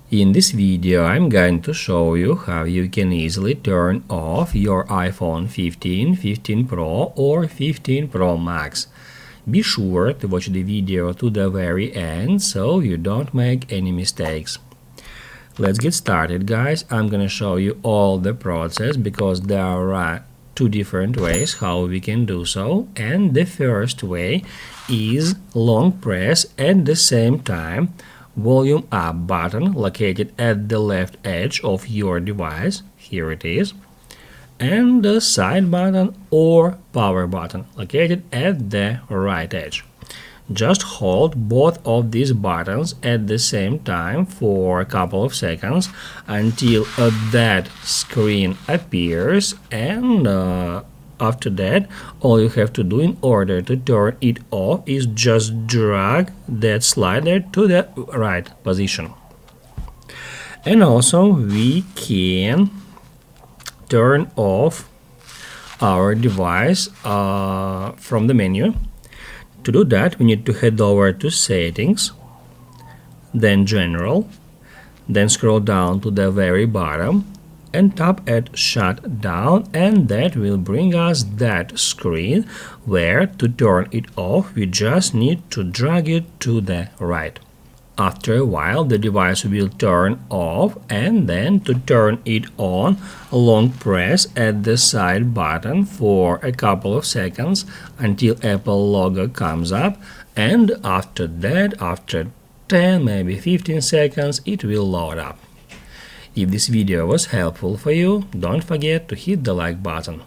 In this video, I'm going to show you how you can easily turn off your iPhone 15, 15 Pro or 15 Pro Max. Be sure to watch the video to the very end so you don't make any mistakes. Let's get started, guys. I'm gonna show you all the process because there are two different ways how we can do so, and the first way is long press at the same time volume up button located at the left edge of your device. Here it is. And the side button or power button located at the right edge. Just hold both of these buttons at the same time for a couple of seconds until that screen appears, and after that, all you have to do in order to turn it off is just drag that slider to the right position. And also we can turn off our device from the menu. To do that, we need to head over to Settings, then General, then scroll down to the very bottom and tap at Shut Down, and that will bring us that screen where to turn it off we just need to drag it to the right. After a while the device will turn off, and then to turn it on, long press at the side button for a couple of seconds until Apple logo comes up, and after that, after 10 maybe 15 seconds, it will load up. If this video was helpful for you, don't forget to hit the like button.